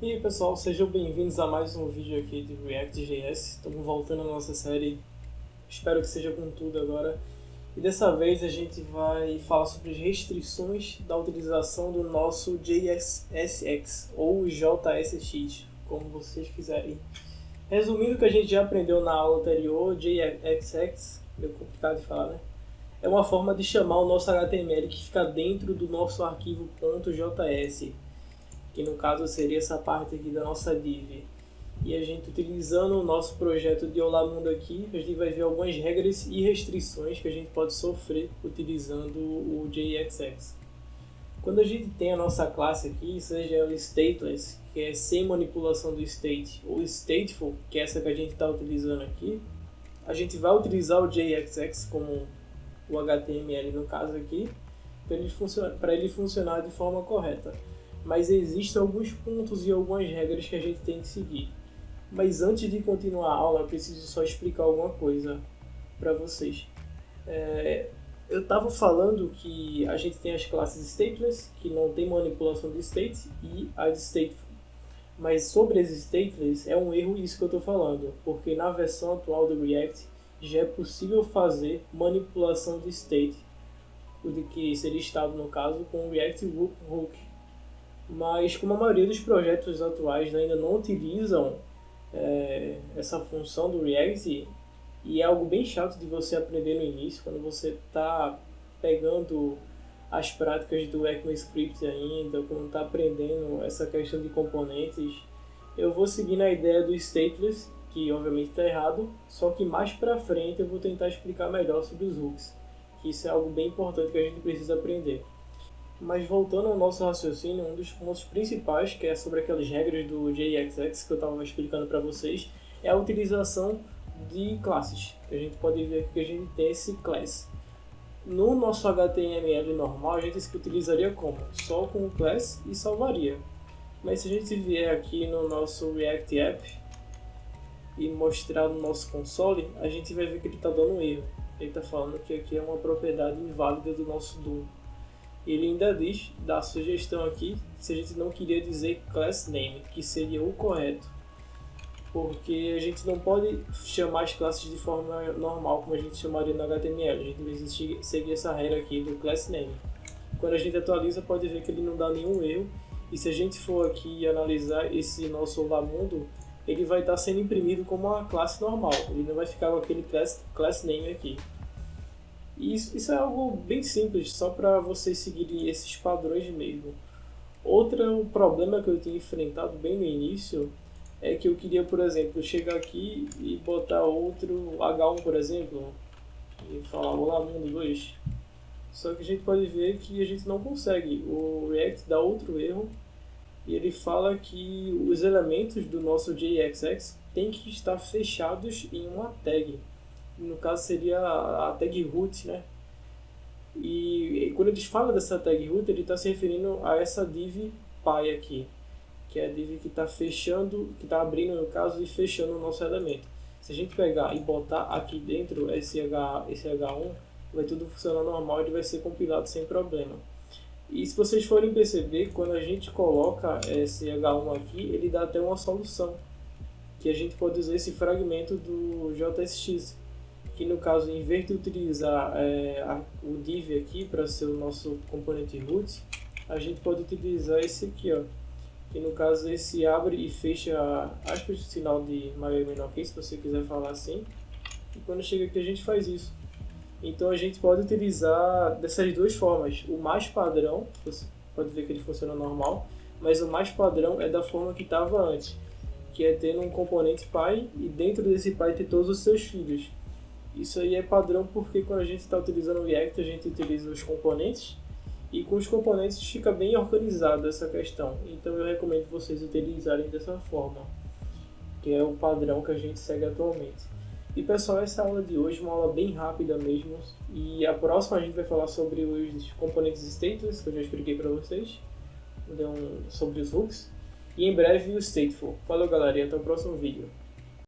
E aí pessoal, sejam bem-vindos a mais um vídeo aqui de React.js. Estamos voltando à nossa série, espero que seja com tudo agora. E dessa vez a gente vai falar sobre as restrições da utilização do nosso JSX ou JSX, como vocês quiserem. Resumindo o que a gente já aprendeu na aula anterior, JSX, meio complicado de falar, né? É uma forma de chamar o nosso HTML que fica dentro do nosso arquivo .js, que no caso seria essa parte aqui da nossa div. E a gente utilizando o nosso projeto de Olá Mundo aqui, a gente vai ver algumas regras e restrições que a gente pode sofrer utilizando o JSX. Quando a gente tem a nossa classe aqui, seja o stateless, que é sem manipulação do state, ou stateful, que é essa que a gente está utilizando aqui, a gente vai utilizar o JSX como o HTML no caso aqui, para ele funcionar de forma correta. Mas existem alguns pontos e algumas regras que a gente tem que seguir. Mas antes de continuar a aula, eu preciso só explicar alguma coisa para vocês. Eu estava falando que a gente tem as classes stateless, que não tem manipulação de state, e as stateful. Mas sobre as stateless, é um erro isso que eu estou falando, porque na versão atual do React já é possível fazer manipulação de state, o de que seria estado no caso, com o React Hook. Mas como a maioria dos projetos atuais ainda não utilizam essa função do React, e é algo bem chato de você aprender no início, quando você está pegando as práticas do ECMAScript ainda, quando está aprendendo essa questão de componentes, eu vou seguir na ideia do stateless, que obviamente está errado, só que mais para frente eu vou tentar explicar melhor sobre os hooks, que isso é algo bem importante que a gente precisa aprender. Mas voltando ao nosso raciocínio, um dos pontos principais, que é sobre aquelas regras do JSX que eu estava explicando para vocês, é a utilização de classes. A gente pode ver aqui que a gente tem esse class. No nosso HTML normal, a gente utilizaria como? Só com o class e salvaria. Mas se a gente vier aqui no nosso React App e mostrar no nosso console, a gente vai ver que ele está dando um erro. Ele está falando que aqui é uma propriedade inválida do nosso DOM. Ele ainda diz, dá a sugestão aqui, se a gente não queria dizer class name, que seria o correto. Porque a gente não pode chamar as classes de forma normal, como a gente chamaria no HTML. A gente precisa seguir essa regra aqui do class name. Quando a gente atualiza, pode ver que ele não dá nenhum erro. E se a gente for aqui analisar esse nosso Olá Mundo, ele vai estar sendo imprimido como uma classe normal. Ele não vai ficar com aquele class name aqui. E isso é algo bem simples, só para vocês seguirem esses padrões mesmo. Outro problema que eu tinha enfrentado bem no início é que eu queria, por exemplo, chegar aqui e botar outro H1, por exemplo, e falar Olá Mundo 2. Só que a gente pode ver que a gente não consegue. O React dá outro erro e ele fala que os elementos do nosso JSX têm que estar fechados em uma tag. No caso seria a tag root, né? E quando eles falam dessa tag root, ele está se referindo a essa div py aqui, que é a div que está fechando, que está abrindo no caso e fechando o nosso elemento. Se a gente pegar e botar aqui dentro esse H1, vai tudo funcionar normal e ele vai ser compilado sem problema. E se vocês forem perceber, quando a gente coloca esse H1 aqui, ele dá até uma solução, que a gente pode usar esse fragmento do JSX, que no caso, em vez de utilizar o div aqui para ser o nosso componente root, a gente pode utilizar esse aqui, ó, que no caso esse abre e fecha aspas, sinal de maior e menor que, se você quiser falar assim, e quando chega aqui a gente faz isso. Então a gente pode utilizar dessas duas formas. O mais padrão, você pode ver que ele funciona normal, mas o mais padrão é da forma que estava antes, que é tendo um componente pai e dentro desse pai ter todos os seus filhos. Isso aí é padrão porque quando a gente está utilizando o React, a gente utiliza os componentes e com os componentes fica bem organizado essa questão. Então eu recomendo vocês utilizarem dessa forma, que é o padrão que a gente segue atualmente. E pessoal, essa aula de hoje é uma aula bem rápida mesmo, e a próxima a gente vai falar sobre os componentes stateless, que eu já expliquei para vocês, sobre os hooks, e em breve o stateful. Valeu galera, e até o próximo vídeo.